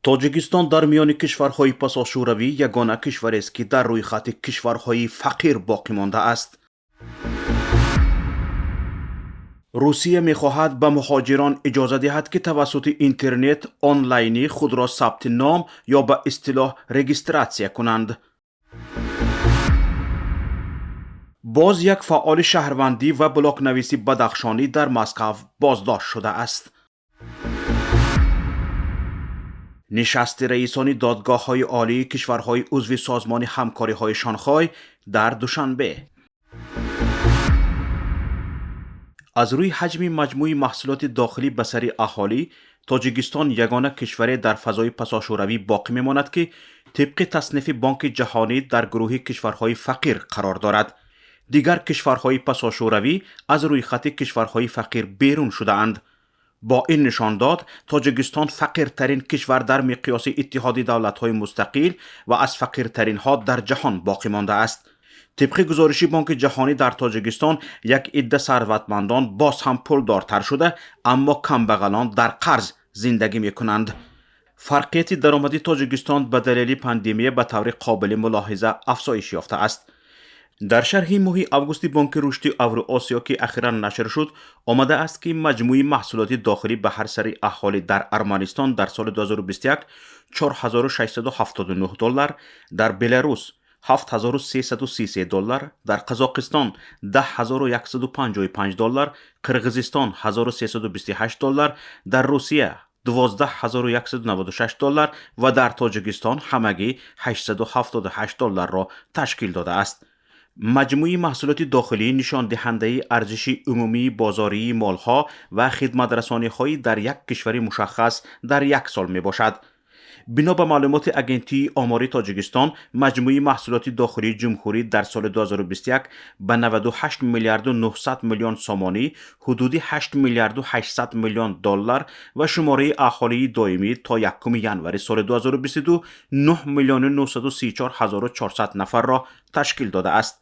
тоҷикистон дар миёни кишварҳои пасошӯравӣ ягона кишварест ки дар рӯйхати кишварҳои фақир боқӣ мондааст. русия мехоҳад ба муҳоҷирон иҷоза диҳад ки тавассути интернет онлайнӣ худро сабти ном ё ба истилоҳ регистратсия кунанд. боз як фаъоли шаҳрвандӣ ва блокнависи бадахшонӣ дар Москав боздошт шудааст. нишасти раисони додгоҳҳои олии кишварҳои узви созмони ҳамкориҳои Шонхой дар Душанбе. аз рӯи ҳаҷми маҷмӯи маҳсулоти дохилӣ ба сари аҳолӣ, тоҷикистон ягона кишваре дар фазои пасошӯравӣ боқӣ мемонад ки тибқи таснифи Бонки ҷаҳонӣ дар гурӯҳи кишварҳои фақир қарор дорад. дигар кишварҳои пасошӯравӣ аз рӯйхати кишварҳои фақир берун шудаанд. бо ин нишондод тоҷикистон фақиртарин кишвар дар миқёси иттиҳоди давлатҳои мустақил ва аз фақиртаринҳо дар ҷаҳон боқӣ мондааст. тибқи гузориши Бонки ҷаҳонӣ дар тоҷикистон як идда сарватмандон боз ҳам пулдортар шуда, аммо камбағалон дар қарз зиндагӣ мекунанд. фарқияти даромади тоҷикистон ба далели пандемия ба таври қобили мулоҳиза афзоиш ёфтааст. дар шарҳи моҳи августи Бонки рушди Авроосиё ки ахиран нашр шуд, омадааст ки маҷмӯи маҳсулоти дохилӣ ба ҳар сари аҳолӣ дар Арманистон дар соли 2021 $4679, дар Беларус $7333, дар Қазоқистон $10155, Қирғизистон $1328, дар Русия $12196 ва дар Тоҷикистон ҳамагӣ $878 ташкил додааст. маҷмӯи маҳсулоти дохилӣ нишондиҳандаи арзиши умумии бозории молҳо ва хидматрасониҳои дар як кишвари мушаххас дар як сол мебошад. бино ба маълумоти агентии омори Тоҷикистон, маҷмӯи маҳсулоти дохилии ҷумҳурӣ дар соли 2021 ба $98 миллиард و 900 миллион сомонӣ, ҳудуди $8 миллиард و 800 миллион ва шумораи аҳолии доимӣ то 1 январи соли 2022 9 миллион و 934 400 нафарро ташкил додааст.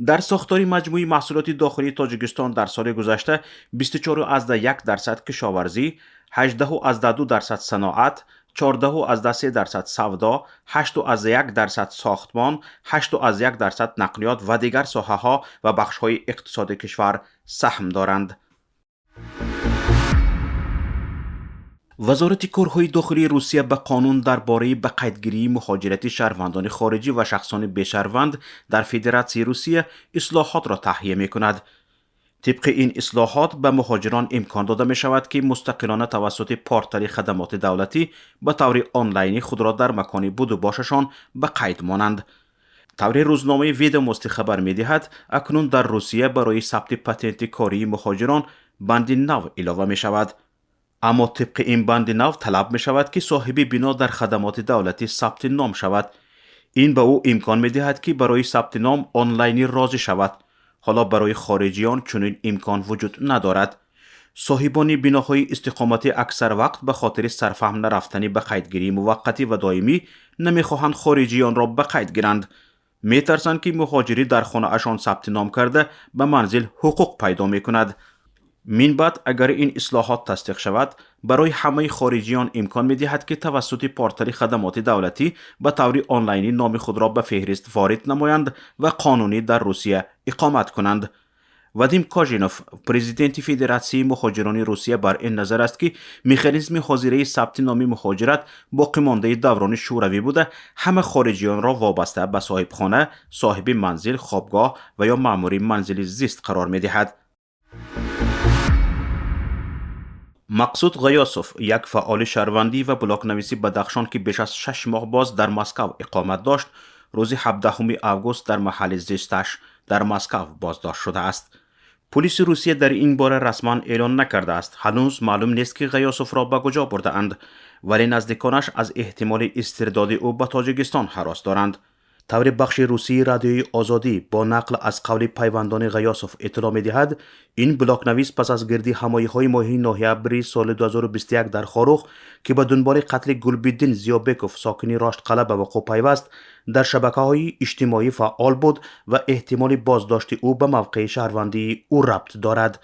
дар сохтори маҷмӯи маҳсулоти дохилии Тоҷикистон дар соли гузашта 24.1% кишоварзӣ, 18.2% саноат, 14.3% савдо, 8.1% сохтмон, 8.1% нақлиёт ва дигар соҳаҳо ва бахшҳои иқтисоди кишвар саҳм доранд. вазорати корҳои дохилии Русия ба қонун дар бораи ба қайдгирии муҳоҷирати шаҳрвандони хориҷӣ ва шахсони бешаҳрванд дар Федератсияи Русия ислоҳотро таҳия мекунад. طبق این اصلاحات به مهاجران امکان داده می شود که مستقلانه توسط پورتال خدمات دولتی به طور آنلاینی خود را در مکان بود و باششان به قید مانند. طور روزنامه ویدوموستی خبر می دهد اکنون در روسیه برای ثبت پتانت کاری مهاجران بند نو اضافه می شود. اما طبق این بند نو طلب می شود که صاحب بنا در خدمات دولتی ثبت نام شود. این به او امکان می دهد که برای ثبت نام آنلاینی راضی شود. حالا برای خارجیان چنین امکان وجود ندارد. صاحبان بناهای استقامتی اکثر وقت به خاطر سرفهم نرفتنی به قیدگیری موقتی و دائمی نمیخواهند خارجیان را به قید گیرند. میترسند که مهاجری در خانه اشان ثبت نام کرده به منزل حقوق پیدا میکند. من بعد اگر این اصلاحات تصدیق شود، برای همه خارجیان امکان می‌دهد که توسط پورتال خدمات دولتی به طور آنلاینی نام خود را به فهرست وارد نمایند و قانونی در روسیه اقامت کنند. وادیم کاژینوف، پرزیدنت فدراسیون مهاجران روسیه بر این نظر است که مکانیزم حاضری ثبت نام مهاجرت باقی مانده دوران شوروی بوده، همه خارجیان را وابسته به صاحب خانه، صاحب منزل، خوابگاه و یا مأمور منزل زیست قرار می‌دهد. مقصود غیاسوف، یک فعال شهروندی و بلاک‌نویسی بدخشان که بیش از 6 ماه باز در مسکو اقامت داشت، روز 17 آگوست در محل زیستش در مسکو بازداشت شده است. پلیس روسیه در این باره رسما اعلان نکرده است. هنوز معلوم نیست که غیاسوف را به کجا برده اند، ولی نزدیکانش از احتمال استرداد او به تاجیکستان هراس دارند. طور بخش روسی رادیوی آزادی با نقل از قول پیوندان غیاسوف اطلاع می‌دهد این بلاک‌نویس پس از گردی همایی‌های ماه نوامبر سال 2021 در خاروخ که به دنبال قتل گلبدین زیابکوف ساکن راشتقلعه به وقوع پیوست در شبکه‌های اجتماعی فعال بود و احتمال بازداشت او به موقع شهروندی او ربط دارد.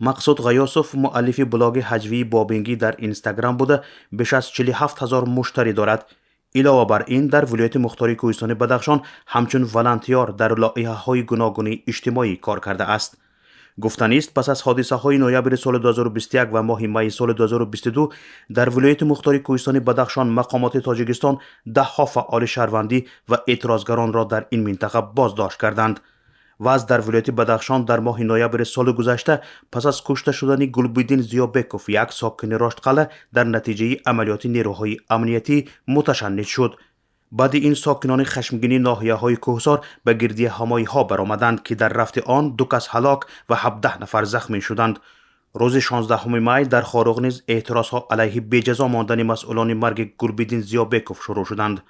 مقصود غیاسوف مؤلف بلاگ هجوی بابینگی در اینستاگرام بوده بیش از 47,000 مشتری دارد. علاوه بر این در ولایت مختار کوهستان بدخشان همچون ولنتیار در لایحه‌های گوناگون اجتماعی کار کرده است. گفتنی است پس از حادثه های نوامبر سال 2021 و ماه می سال 2022 در ولایت مختار کوهستان بدخشان مقامات تاجیکستان ده‌ها فعال شهروندی و اعتراضگران را در این منطقه بازداشت کردند. وضع در ولایت بدخشان در ماه نوامبر سال گذشته پس از کشته شدن گلبدین زیابکوف یک ساکن رشتقله در نتیجه عملیات نیروهای امنیتی متشنج شد. بعد این ساکنان خشمگین ناحیه‌های کوهسار به گردی همایی‌ها برآمدند که در رفت آن 2 کس هلاک و 17 نفر زخمی شدند. روز 16 می در خاروغ نیز اعتراضها علیه بی‌جزا ماندن مسئولان مرگ گلبدین زیابکوف شروع شدند.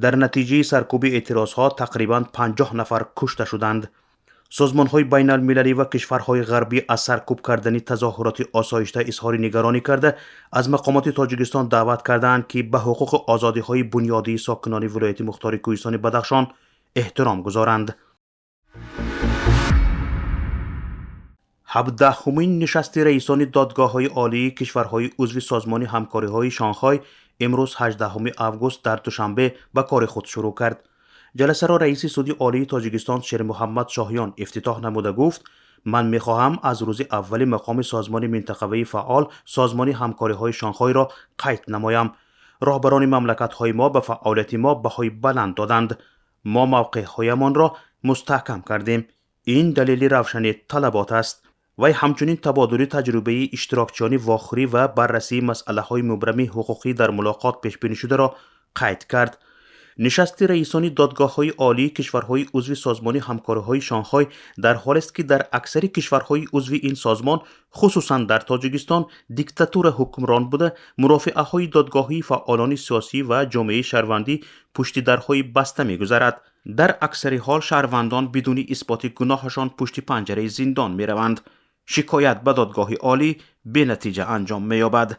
در نتیجه سرکوب اعتراضها تقریباً 50 نفر کشته شدند. سازمان‌های بین المللی و کشورهای غربی از سرکوب کردن تظاهرات آسایشته اظهار نگرانی کرده از مقامات تاجیکستان دعوت کردند که به حقوق آزادی‌های بنیادی ساکنان ولایت مختار کوهستان بدخشان احترام گذارند. 17مین نشست رئیسان دادگاه‌های عالی کشورهای عضو سازمان همکاری‌های شانگهای امروز 18 آگوست در دوشنبه به کار خود شروع کرد. جلسه را رئیس سودی عالی تاجیکستان شیر محمد شاهیان افتتاح نموده گفت من میخواهم از روز اول مقام سازمان منطقوی فعال سازمان همکاری‌های شانگهای را قید نمایم. راهبران مملکت‌های ما به فعالیت ما بهای بلند دادند. ما موقع‌هایمان را مستحکم کردیم. این دلیل روشن طلبات است. وی همچنین تبادل تجربه اشتراکچیان واخری و بررسی مسئله‌های مبرم حقوقی در ملاقات پیش بینی شده را قید کرد. نشست رئیسان دادگاه‌های عالی کشورهای عضو سازمان همکاری‌های شانگهای در حالی است که در اکثر کشورهای عضو این سازمان خصوصا در تاجیکستان دیکتاتور حکمران بوده مرافعه‌های دادگاهی فعالان سیاسی و جامعه شهروندی پشت درهای بسته می‌گذرد. در اکثر حال شهروندان بدون اثبات گناهشان پشت پنجره زندان می‌روند. شکایت به دادگاه عالی به نتیجه انجام می‌یابد.